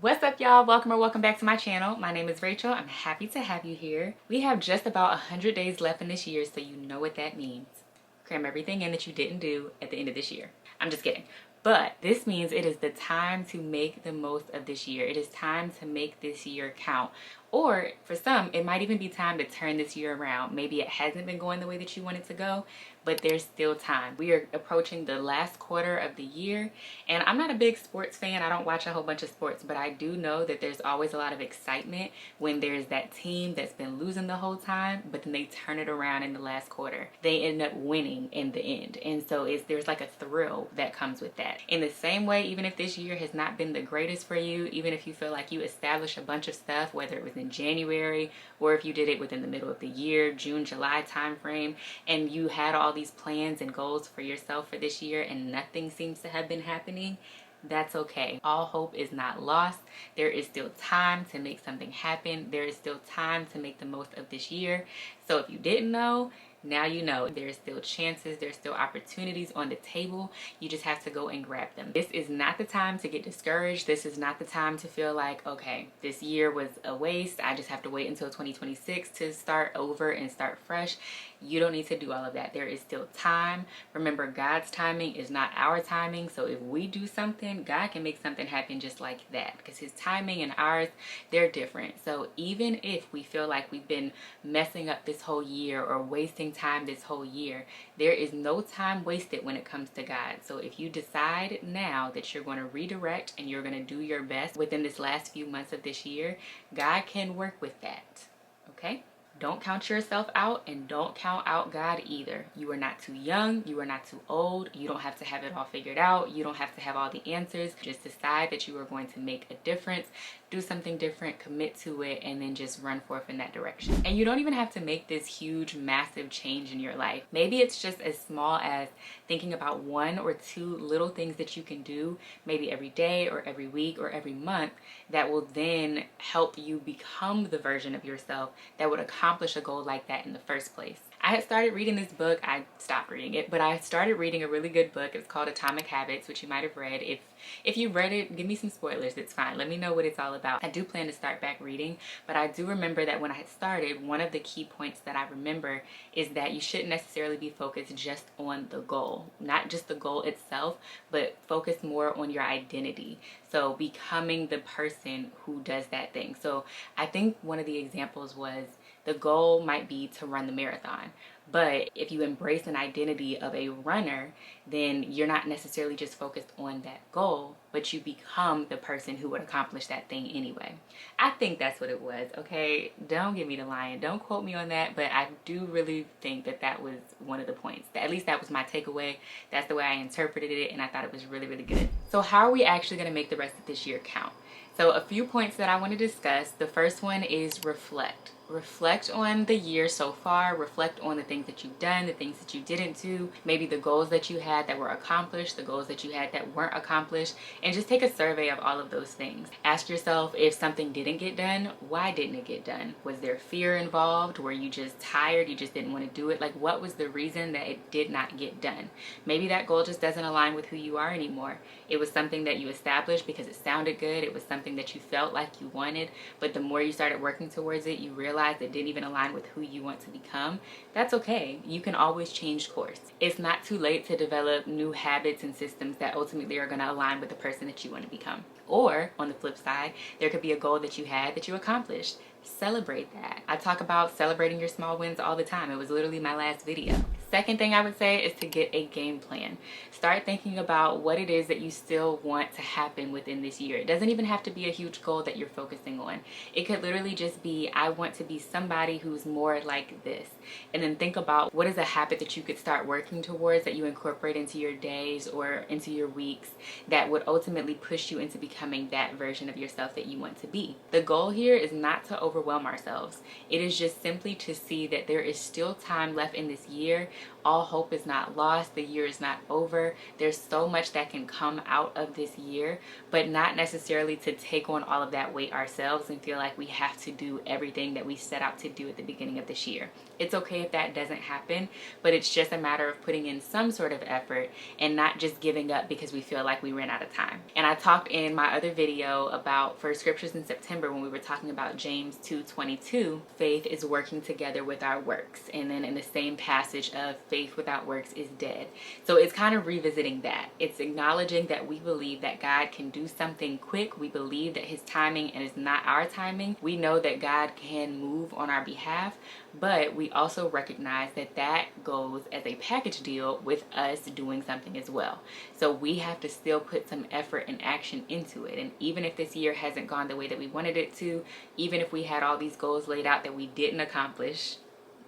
What's up, y'all? Welcome or welcome back to my channel. My name is Rachel. I'm happy to have you here. We have just about 100 days left in this year, so you know what that means. Cram everything in that you didn't do at the end of this year. I'm just kidding. But this means it is the time to make the most of this year. It is time to make this year count. Or for some, it might even be time to turn this year around. Maybe it hasn't been going the way that you want it to go, but there's still time. We are approaching the last quarter of the year, and I'm not a big sports fan. I don't watch a whole bunch of sports, but I do know that there's always a lot of excitement when there's that team that's been losing the whole time, but then they turn it around in the last quarter. They end up winning in the end, and so there's like a thrill that comes with that. In the same way, even if this year has not been the greatest for you, even if you feel like you established a bunch of stuff, whether it was in January or if you did it within the middle of the year, June, July time frame, and you had all these plans and goals for yourself for this year and nothing seems to have been happening, that's okay. All hope is not lost. There is still time to make something happen. There is still time to make the most of this year. So if you didn't know, now you know. There's still chances, there's still opportunities on the table. You just have to go and grab them. This is not the time to get discouraged. This is not the time to feel like, okay, this year was a waste. I just have to wait until 2026 to start over and start fresh. You don't need to do all of that. There is still time. Remember, God's timing is not our timing. So if we do something, God can make something happen just like that, because his timing and ours, they're different. So even if we feel like we've been messing up this whole year or wasting time this whole year, there is no time wasted when it comes to God. So if you decide now that you're going to redirect and you're going to do your best within this last few months of this year, God can work with that. Okay? Don't count yourself out, and don't count out God either. You are not too young. You are not too old. You don't have to have it all figured out. You don't have to have all the answers. Just decide that you are going to make a difference, do something different, commit to it, and then just run forth in that direction. And you don't even have to make this huge, massive change in your life. Maybe it's just as small as thinking about one or two little things that you can do, maybe every day or every week or every month, that will then help you become the version of yourself that would accomplish a goal like that in the first place. I had started reading this book. I stopped reading it, but I started reading a really good book. It's called Atomic Habits, which you might have read. If you read it, give me some spoilers. It's fine. Let me know what it's all about. I do plan to start back reading, but I do remember that when I had started, one of the key points that I remember is that you shouldn't necessarily be focused just on the goal, not just the goal itself, but focus more on your identity. So becoming the person who does that thing. So I think one of the examples was the goal might be to run the marathon. But if you embrace an identity of a runner, then you're not necessarily just focused on that goal, but you become the person who would accomplish that thing anyway. I think that's what it was, okay? Don't give me the line. Don't quote me on that, but I do really think that that was one of the points. At least that was my takeaway. That's the way I interpreted it, and I thought it was really, really good. So how are we actually going to make the rest of this year count? So a few points that I want to discuss. The first one is reflect. Reflect on the year so far. Reflect on the things that you've done, the things that you didn't do, maybe the goals that you had that were accomplished, the goals that you had that weren't accomplished, and just take a survey of all of those things. Ask yourself, if something didn't get done, why didn't it get done? Was there fear involved? Were you just tired? You just didn't want to do it? Like, what was the reason that it did not get done? Maybe that goal just doesn't align with who you are anymore. It was something that you established because it sounded good. It was something that you felt like you wanted, but the more you started working towards it, you realized it didn't even align with who you want to become. That's okay. You can always change course. It's not too late to develop new habits and systems that ultimately are going to align with the person that you want to become. Or on the flip side, there could be a goal that you had that you accomplished. Celebrate that. I talk about celebrating your small wins all the time. It was literally my last video. Second thing I would say is to get a game plan. Start thinking about what it is that you still want to happen within this year. It doesn't even have to be a huge goal that you're focusing on. It could literally just be, I want to be somebody who's more like this. And then think about what is a habit that you could start working towards that you incorporate into your days or into your weeks that would ultimately push you into becoming that version of yourself that you want to be. The goal here is not to overwhelm ourselves. It is just simply to see that there is still time left in this year all hope is not lost. The year is not over. There's so much that can come out of this year, but not necessarily to take on all of that weight ourselves and feel like we have to do everything that we set out to do at the beginning of this year. It's okay if that doesn't happen, but it's just a matter of putting in some sort of effort and not just giving up because we feel like we ran out of time. And I talked in my other video about for scriptures in September when we were talking about James 2:22, faith is working together with our works. And then in the same passage of faith without works is dead. So it's kind of revisiting that. It's acknowledging that we believe that God can do something quick. We believe that his timing and it's not our timing. We know that God can move on our behalf, but we also recognize that that goes as a package deal with us doing something as well. So we have to still put some effort and action into it. And even if this year hasn't gone the way that we wanted it to, even if we had all these goals laid out that we didn't accomplish,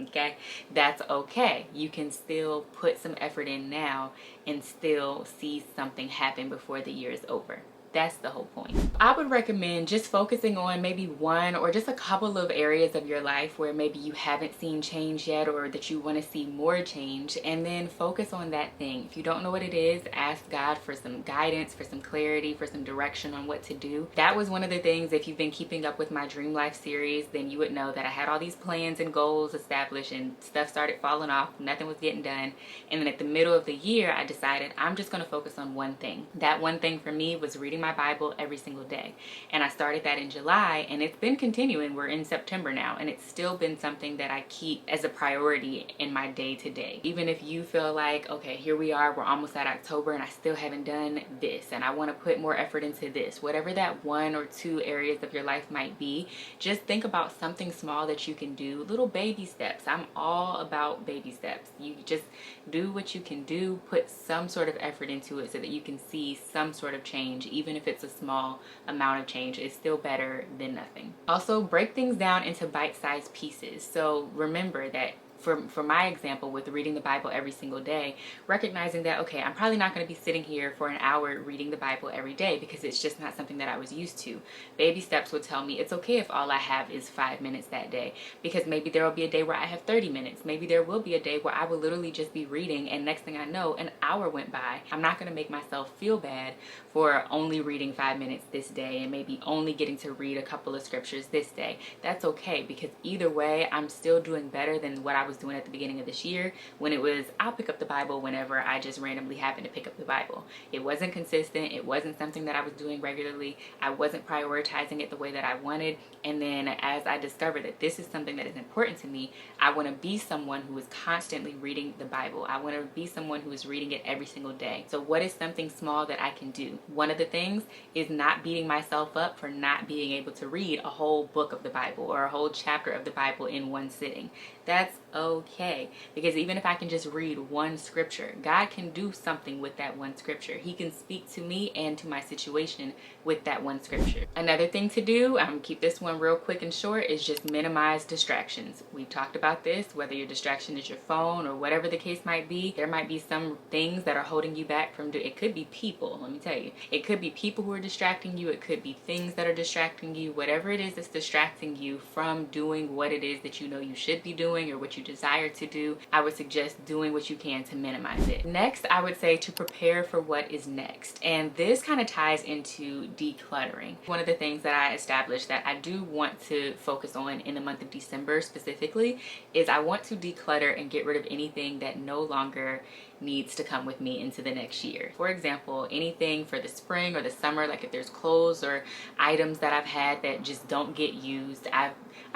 okay, that's okay. You can still put some effort in now and still see something happen before the year is over. That's the whole point. I would recommend just focusing on maybe one or just a couple of areas of your life where maybe you haven't seen change yet or that you want to see more change, and then focus on that thing. If you don't know what it is, ask God for some guidance, for some clarity, for some direction on what to do. That was one of the things, if you've been keeping up with my Dream Life series, then you would know that I had all these plans and goals established and stuff started falling off. Nothing was getting done. And then at the middle of the year, I decided I'm just going to focus on one thing. That one thing for me was reading my Bible every single day. And I started that in July, and it's been continuing. We're in September now, and it's still been something that I keep as a priority in my day to day. Even if you feel like, okay, here we are, we're almost at October and I still haven't done this, and I want to put more effort into this, whatever that one or two areas of your life might be, just think about something small that you can do, little baby steps. I'm all about baby steps. You just do what you can do, put some sort of effort into it so that you can see some sort of change. Even if it's a small amount of change, it's still better than nothing. Also, break things down into bite-sized pieces. So remember that for my example with reading the Bible every single day, recognizing that, okay, I'm probably not going to be sitting here for an hour reading the Bible every day because it's just not something that I was used to. Baby steps would tell me it's okay if all I have is 5 minutes that day, because maybe there will be a day where I have 30 minutes. Maybe there will be a day where I will literally just be reading, and next thing I know, an hour went by. I'm not going to make myself feel bad for only reading 5 minutes this day and maybe only getting to read a couple of scriptures this day. That's okay, because either way, I'm still doing better than what I was doing at the beginning of this year when it was, I'll pick up the Bible whenever I just randomly happen to pick up the Bible. It wasn't consistent. It wasn't something that I was doing regularly. I wasn't prioritizing it the way that I wanted. And then as I discovered that this is something that is important to me, I want to be someone who is constantly reading the Bible. I want to be someone who is reading it every single day. So what is something small that I can do? One of the things is not beating myself up for not being able to read a whole book of the Bible or a whole chapter of the Bible in one sitting. That's okay, because even if I can just read one scripture, God can do something with that one scripture. He can speak to me and to my situation with that one scripture. Another thing to do, I'm gonna keep this one real quick and short, is just minimize distractions. We've talked about this, whether your distraction is your phone or whatever the case might be. There might be some things that are holding you back from doing. It could be people, let me tell you. It could be people who are distracting you. It could be things that are distracting you. Whatever it is that's distracting you from doing what it is that you know you should be doing or what you desire to do, I would suggest doing what you can to minimize it. Next, I would say to prepare for what is next. And this kind of ties into decluttering. One of the things that I established that I do want to focus on in the month of December specifically is I want to declutter and get rid of anything that no longer needs to come with me into the next year. For example, anything for the spring or the summer, like if there's clothes or items that I've had that just don't get used. I've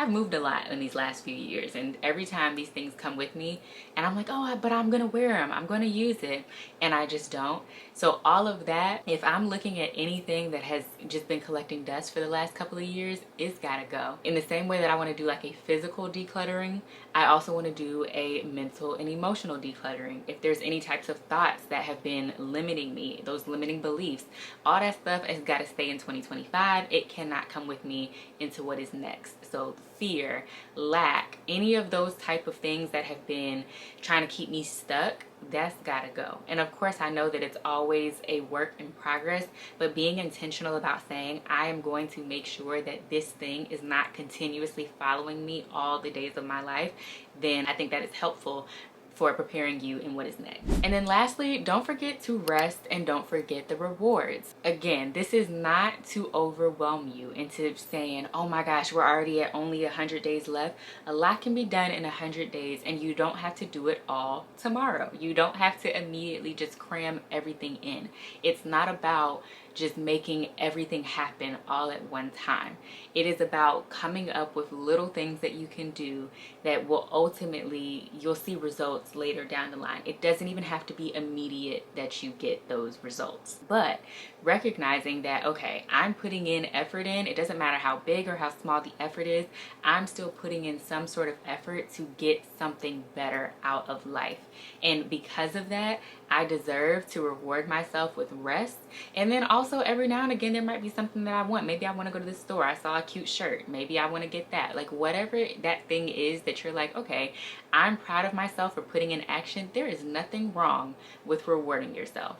moved a lot in these last few years, and every time these things come with me and I'm like, oh, but I'm gonna wear them, I'm gonna use it, and I just don't. So all of that, if I'm looking at anything that has just been collecting dust for the last couple of years, it's gotta go. In the same way that I want to do like a physical decluttering, I also want to do a mental and emotional decluttering. If there's any types of thoughts that have been limiting me, those limiting beliefs, all that stuff has got to stay in 2025. It cannot come with me into what is next. So fear, lack, any of those type of things that have been trying to keep me stuck, that's gotta go. And of course, I know that it's always a work in progress, but being intentional about saying I am going to make sure that this thing is not continuously following me all the days of my life, then I think that is helpful for preparing you in what is next. And then lastly, don't forget to rest and don't forget the rewards. Again, this is not to overwhelm you into saying, oh my gosh, we're already at only 100 days left. A lot can be done in 100 days and you don't have to do it all tomorrow. You don't have to immediately just cram everything in. It's not about just making everything happen all at one time. It is about coming up with little things that you can do that will ultimately, you'll see results later down the line. It doesn't even have to be immediate that you get those results, but recognizing that, okay, I'm putting in effort in, it doesn't matter how big or how small the effort is, I'm still putting in some sort of effort to get something better out of life. And because of that, I deserve to reward myself with rest. And then also every now and again, there might be something that I want. Maybe I want to go to the store. I saw a cute shirt. Maybe I want to get that. Like whatever that thing is that you're like, okay, I'm proud of myself for putting in action. There is nothing wrong with rewarding yourself.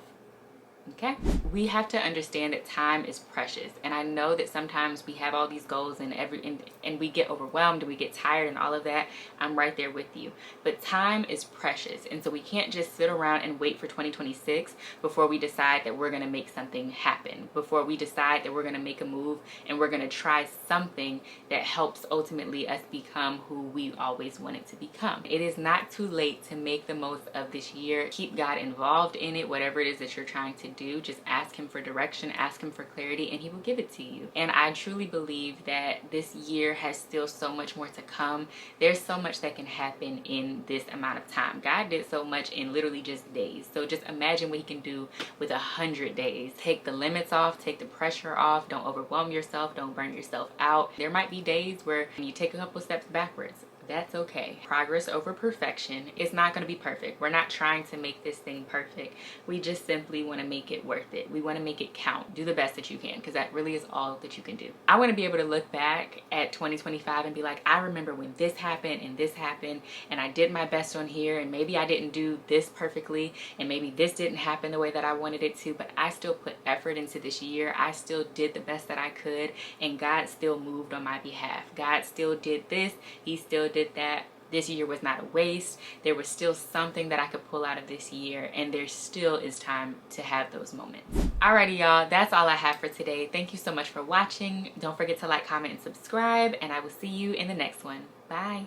Okay, we have to understand that time is precious, and I know that sometimes we have all these goals and we get overwhelmed and we get tired and all of that. I'm right there with you, but time is precious, and so we can't just sit around and wait for 2026 before we decide that we're going to make something happen, before we decide that we're going to make a move and we're going to try something that helps ultimately us become who we always wanted to become. It is not too late to make the most of this year. Keep God involved in it, whatever it is that you're trying to do. Just ask him for direction, ask him for clarity, and he will give it to you. And I truly believe that this year has still so much more to come. There's so much that can happen in this amount of time. God did so much in literally just days. So just imagine what he can do with 100 days. Take the limits off, take the pressure off, don't overwhelm yourself, don't burn yourself out. There might be days where you take a couple steps backwards. That's okay. Progress over perfection. It's not going to be perfect. We're not trying to make this thing perfect. We just simply want to make it worth it. We want to make it count. Do the best that you can, because that really is all that you can do. I want to be able to look back at 2025 and be like, I remember when this happened and I did my best on here, and maybe I didn't do this perfectly and maybe this didn't happen the way that I wanted it to, but I still put effort into this year. I still did the best that I could, and God still moved on my behalf. God still did this. He still did that. This year was not a waste. There was still something that I could pull out of this year, and there still is time to have those moments. Alrighty, y'all, that's all I have for today. Thank you so much for watching. Don't forget to like, comment, and subscribe, and I will see you in the next one. Bye.